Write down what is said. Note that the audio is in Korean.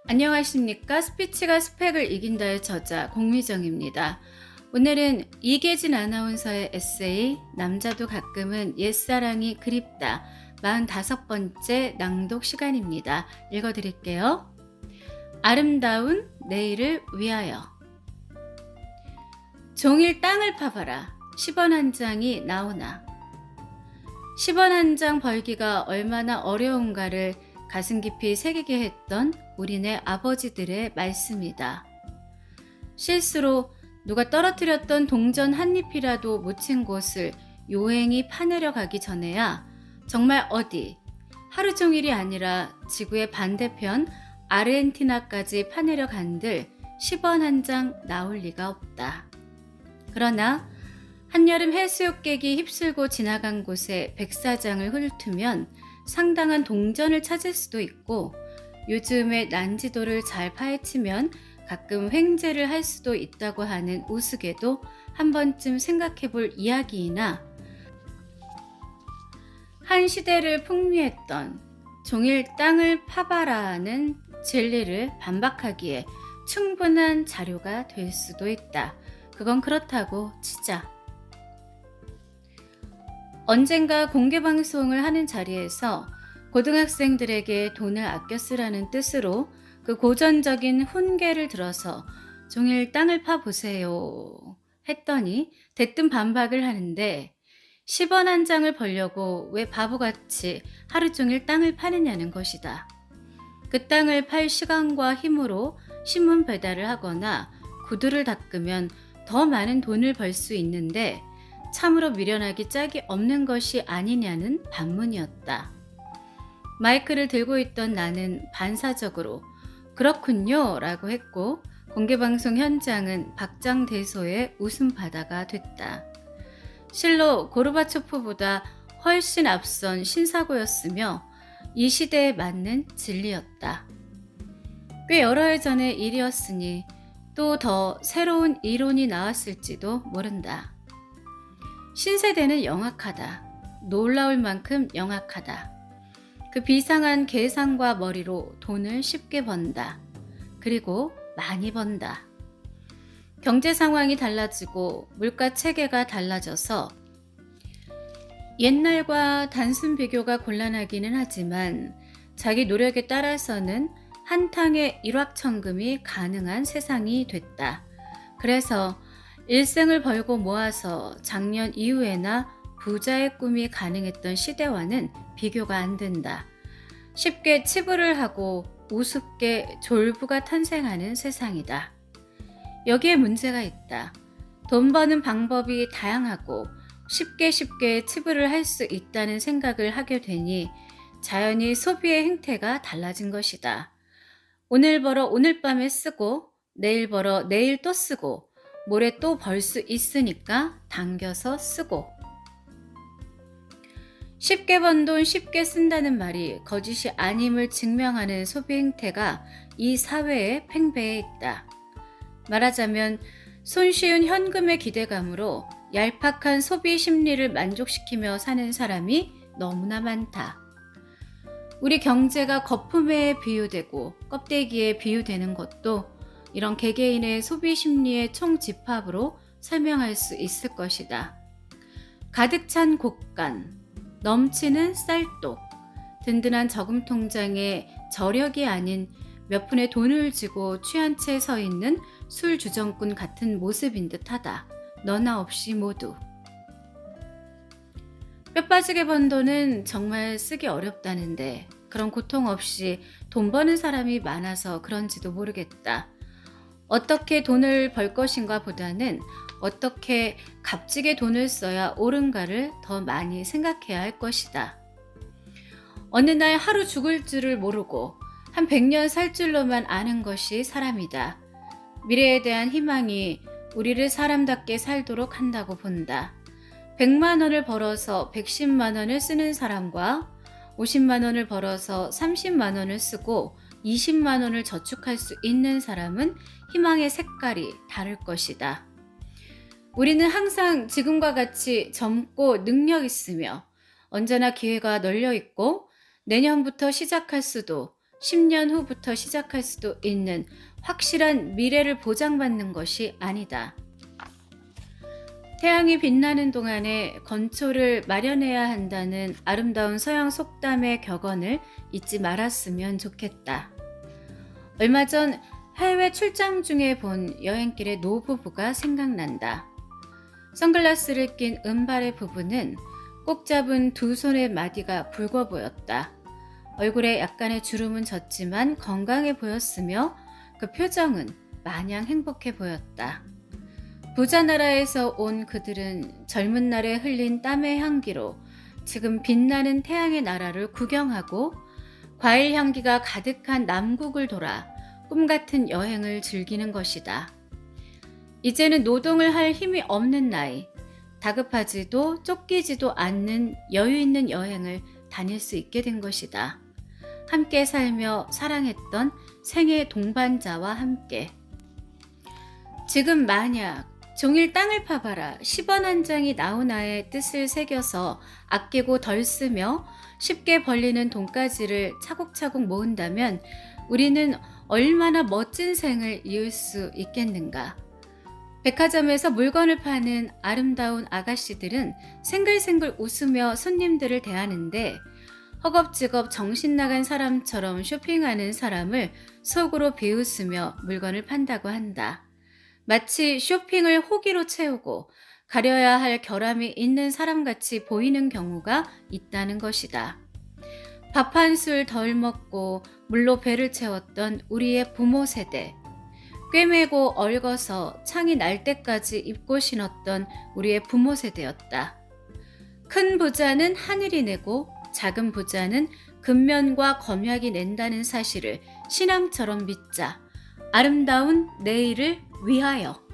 안녕하십니까? 스피치가 스펙을 이긴다의 저자 공미정입니다. 오늘은 이계진 아나운서의 에세이 남자도 가끔은 옛사랑이 그립다 45번째 낭독 시간입니다. 읽어드릴게요. 아름다운 내일을 위하여. 종일 땅을 파봐라. 10원 한 장이 나오나. 10원 한 장 벌기가 얼마나 어려운가를 가슴 깊이 새기게 했던 우리네 아버지들의 말씀이다. 실수로 누가 떨어뜨렸던 동전 한 잎이라도 묻힌 곳을 요행히 파내려 가기 전에야 정말 어디 하루 종일이 아니라 지구의 반대편 아르헨티나까지 파내려 간들 10원 한 장 나올 리가 없다. 그러나 한여름 해수욕객이 휩쓸고 지나간 곳에 백사장을 훑으면 상당한 동전을 찾을 수도 있고 요즘의 난지도를 잘 파헤치면 가끔 횡재를 할 수도 있다고 하는 우스개도 한 번쯤 생각해 볼 이야기이나 한 시대를 풍미했던 종일 땅을 파봐라는 진리를 반박하기에 충분한 자료가 될 수도 있다. 그건 그렇다고 치자. 언젠가 공개방송을 하는 자리에서 고등학생들에게 돈을 아껴 쓰라는 뜻으로 그 고전적인 훈계를 들어서 종일 땅을 파보세요 했더니 대뜸 반박을 하는데 10원 한 장을 벌려고 왜 바보같이 하루 종일 땅을 파느냐는 것이다. 그 땅을 팔 시간과 힘으로 신문 배달을 하거나 구두를 닦으면 더 많은 돈을 벌 수 있는데 참으로 미련하기 짝이 없는 것이 아니냐는 반문이었다. 마이크를 들고 있던 나는 반사적으로 그렇군요 라고 했고 공개방송 현장은 박장대소의 웃음바다가 됐다. 실로 고르바초프보다 훨씬 앞선 신사고였으며 이 시대에 맞는 진리였다. 꽤 여러 해 전의 일이었으니 또 더 새로운 이론이 나왔을지도 모른다. 신세대는 영악하다. 놀라울 만큼 영악하다. 그 비상한 계산과 머리로 돈을 쉽게 번다. 그리고 많이 번다. 경제 상황이 달라지고 물가 체계가 달라져서 옛날과 단순 비교가 곤란하기는 하지만 자기 노력에 따라서는 한탕의 일확천금이 가능한 세상이 됐다. 그래서 일생을 벌고 모아서 작년 이후에나 부자의 꿈이 가능했던 시대와는 비교가 안 된다. 쉽게 치부를 하고 우습게 졸부가 탄생하는 세상이다. 여기에 문제가 있다. 돈 버는 방법이 다양하고 쉽게 치부를 할 수 있다는 생각을 하게 되니 자연히 소비의 행태가 달라진 것이다. 오늘 벌어 오늘 밤에 쓰고 내일 벌어 내일 또 쓰고 모레 또 벌 수 있으니까 당겨서 쓰고. 쉽게 번 돈 쉽게 쓴다는 말이 거짓이 아님을 증명하는 소비 행태가 이 사회에 팽배해 있다. 말하자면 손쉬운 현금의 기대감으로 얄팍한 소비 심리를 만족시키며 사는 사람이 너무나 많다. 우리 경제가 거품에 비유되고 껍데기에 비유되는 것도 이런 개개인의 소비 심리의 총집합으로 설명할 수 있을 것이다. 가득 찬 곳간, 넘치는 쌀독, 든든한 저금 통장에 저력이 아닌 몇 푼의 돈을 쥐고 취한 채 서 있는 술주정꾼 같은 모습인 듯하다. 너나 없이 모두. 뼈 빠지게 번 돈은 정말 쓰기 어렵다는데 그런 고통 없이 돈 버는 사람이 많아서 그런지도 모르겠다. 어떻게 돈을 벌 것인가 보다는 어떻게 값지게 돈을 써야 옳은가를 더 많이 생각해야 할 것이다. 어느 날 하루 죽을 줄을 모르고 한 100년 살 줄로만 아는 것이 사람이다. 미래에 대한 희망이 우리를 사람답게 살도록 한다고 본다. 100만 원을 벌어서 110만 원을 쓰는 사람과 50만 원을 벌어서 30만 원을 쓰고 20만 원을 저축할 수 있는 사람은 희망의 색깔이 다를 것이다. 우리는 항상 지금과 같이 젊고 능력 있으며 언제나 기회가 널려 있고 내년부터 시작할 수도 10년 후부터 시작할 수도 있는 확실한 미래를 보장받는 것이 아니다. 태양이 빛나는 동안에 건초를 마련해야 한다는 아름다운 서양 속담의 격언을 잊지 말았으면 좋겠다. 얼마 전 해외 출장 중에 본 여행길의 노부부가 생각난다. 선글라스를 낀 은발의 부부는 꼭 잡은 두 손의 마디가 붉어 보였다. 얼굴에 약간의 주름은 졌지만 건강해 보였으며 그 표정은 마냥 행복해 보였다. 부자 나라에서 온 그들은 젊은 날에 흘린 땀의 향기로 지금 빛나는 태양의 나라를 구경하고 과일 향기가 가득한 남국을 돌아 꿈같은 여행을 즐기는 것이다. 이제는 노동을 할 힘이 없는 나이, 다급하지도 쫓기지도 않는 여유 있는 여행을 다닐 수 있게 된 것이다. 함께 살며 사랑했던 생애 동반자와 함께. 지금 만약 종일 땅을 파봐라 10원 한 장이 나오나의 뜻을 새겨서 아끼고 덜 쓰며 쉽게 벌리는 돈가지를 차곡차곡 모은다면 우리는 얼마나 멋진 생을 이을 수 있겠는가. 백화점에서 물건을 파는 아름다운 아가씨들은 생글생글 웃으며 손님들을 대하는데 허겁지겁 정신 나간 사람처럼 쇼핑하는 사람을 속으로 비웃으며 물건을 판다고 한다. 마치 쇼핑을 호기로 채우고 가려야 할 결함이 있는 사람같이 보이는 경우가 있다는 것이다. 밥 한 술 덜 먹고 물로 배를 채웠던 우리의 부모 세대, 꿰매고 얽어서 창이 날 때까지 입고 신었던 우리의 부모 세대였다. 큰 부자는 하늘이 내고 작은 부자는 근면과 검약이 낸다는 사실을 신앙처럼 믿자. 아름다운 내일을 위하여.